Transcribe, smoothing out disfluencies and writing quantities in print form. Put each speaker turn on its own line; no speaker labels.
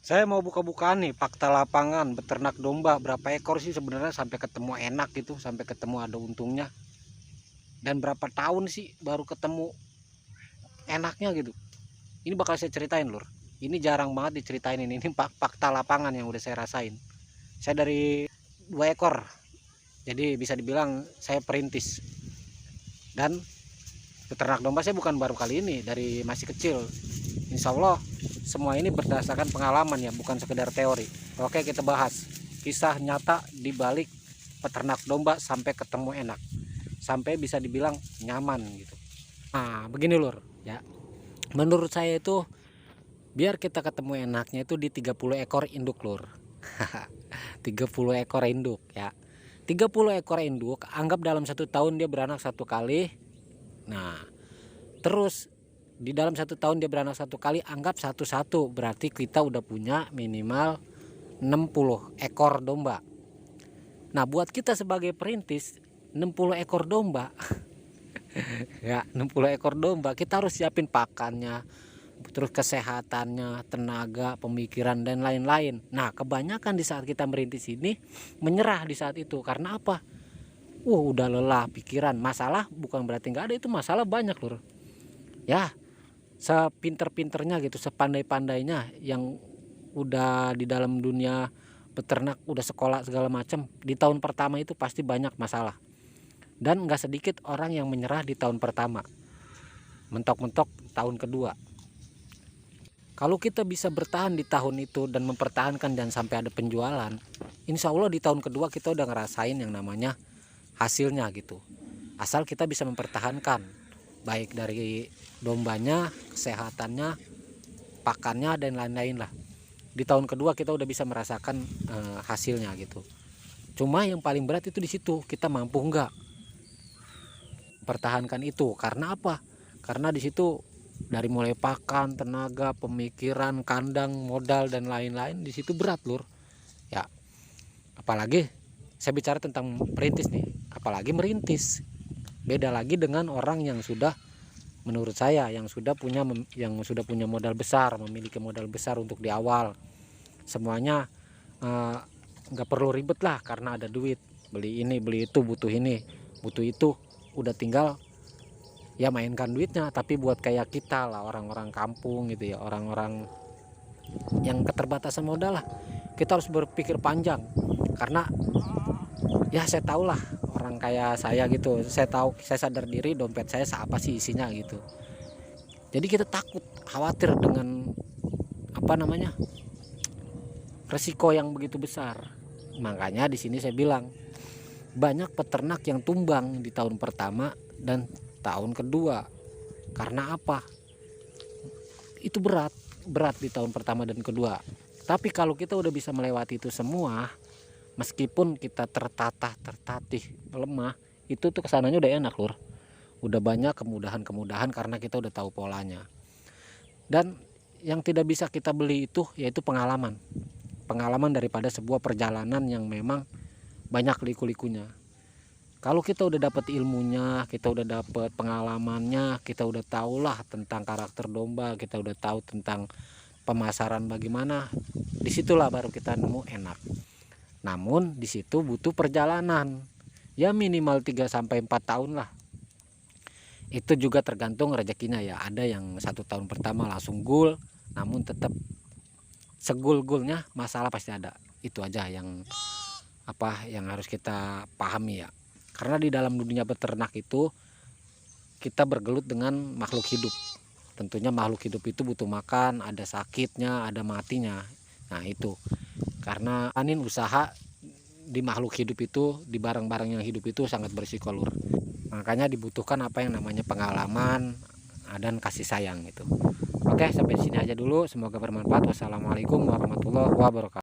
Saya mau buka-bukaan nih fakta lapangan beternak domba, berapa ekor sih sebenarnya sampai ketemu enak gitu, sampai ketemu ada untungnya. Dan berapa tahun sih baru ketemu enaknya gitu. Ini bakal saya ceritain, Lur. Ini jarang banget diceritain ini fakta lapangan yang udah saya rasain. Saya dari 2 ekor. Jadi bisa dibilang saya perintis. Dan beternak domba saya bukan baru kali ini, dari masih kecil. Insya Allah semua ini berdasarkan pengalaman ya, bukan sekedar teori. Oke, kita bahas kisah nyata di balik peternak domba sampai ketemu enak, sampai bisa dibilang nyaman gitu. Nah begini Lur ya, menurut saya itu biar kita ketemu enaknya itu di 30 ekor induk Lur. 30 ekor induk ya, 30 ekor induk anggap dalam 1 tahun dia beranak 1 kali. Nah terus di dalam 1 tahun dia beranak 1 kali, anggap 1 berarti kita udah punya minimal 60 ekor domba. Nah buat kita sebagai perintis 60 ekor domba ya, 60 ekor domba kita harus siapin pakannya, terus kesehatannya, tenaga, pemikiran dan lain-lain. Nah kebanyakan di saat kita merintis ini menyerah di saat itu. Karena apa? Udah lelah pikiran. Masalah bukan berarti nggak ada, itu masalah banyak Lur ya. Sepinter-pinternya gitu, sepandai-pandainya yang udah di dalam dunia peternak, udah sekolah segala macam, di tahun pertama itu pasti banyak masalah. Dan nggak sedikit orang yang menyerah di tahun pertama, mentok-mentok tahun kedua. Kalau kita bisa bertahan di tahun itu dan mempertahankan dan sampai ada penjualan, insya Allah di tahun kedua kita udah ngerasain yang namanya hasilnya gitu. Asal kita bisa mempertahankan, baik dari dombanya, kesehatannya, pakannya dan lain-lain lah. Di tahun kedua kita udah bisa merasakan hasilnya gitu. Cuma yang paling berat itu di situ, kita mampu nggak pertahankan itu. Karena apa? Karena di situ dari mulai pakan, tenaga, pemikiran, kandang, modal dan lain-lain, di situ berat Lur ya. Apalagi saya bicara tentang perintis nih, apalagi merintis. Beda lagi dengan orang yang sudah, menurut saya, yang sudah punya modal besar, memiliki modal besar untuk di awal. Semuanya nggak perlu ribet lah, karena ada duit, beli ini beli itu, butuh ini butuh itu, udah tinggal ya mainkan duitnya. Tapi buat kayak kita lah, orang-orang kampung gitu ya, orang-orang yang keterbatasan modal lah, kita harus berpikir panjang. Karena ya saya tahu lah, orang kayak saya gitu, saya tahu, saya sadar diri dompet saya apa sih isinya gitu. Jadi kita takut, khawatir dengan resiko yang begitu besar. Makanya di sini saya bilang banyak peternak yang tumbang di tahun pertama dan tahun kedua. Karena apa? Itu berat di tahun pertama dan kedua. Tapi kalau kita udah bisa melewati itu semua, meskipun kita tertatih lemah, itu tuh kesananya udah enak Lur. Udah banyak kemudahan karena kita udah tahu polanya. Dan yang tidak bisa kita beli itu yaitu pengalaman daripada sebuah perjalanan yang memang banyak liku-likunya. Kalau kita udah dapat ilmunya, kita udah dapat pengalamannya, kita udah tahu lah tentang karakter domba, kita udah tahu tentang pemasaran bagaimana, disitulah baru kita nemu enak. Namun di situ butuh perjalanan ya, minimal 3-4 tahun lah. Itu juga tergantung rezekinya ya. Ada yang 1 tahun pertama langsung gul, namun tetap segul-gulnya masalah pasti ada. Itu aja yang harus kita pahami ya. Karena di dalam dunia beternak itu kita bergelut dengan makhluk hidup. Tentunya makhluk hidup itu butuh makan, ada sakitnya, ada matinya. Nah itu karena usaha di makhluk hidup itu, di barang-barang yang hidup itu sangat berisiko Lur. Makanya dibutuhkan apa yang namanya pengalaman dan kasih sayang gitu. Oke, sampai sini aja dulu, semoga bermanfaat. Wassalamualaikum warahmatullahi wabarakatuh.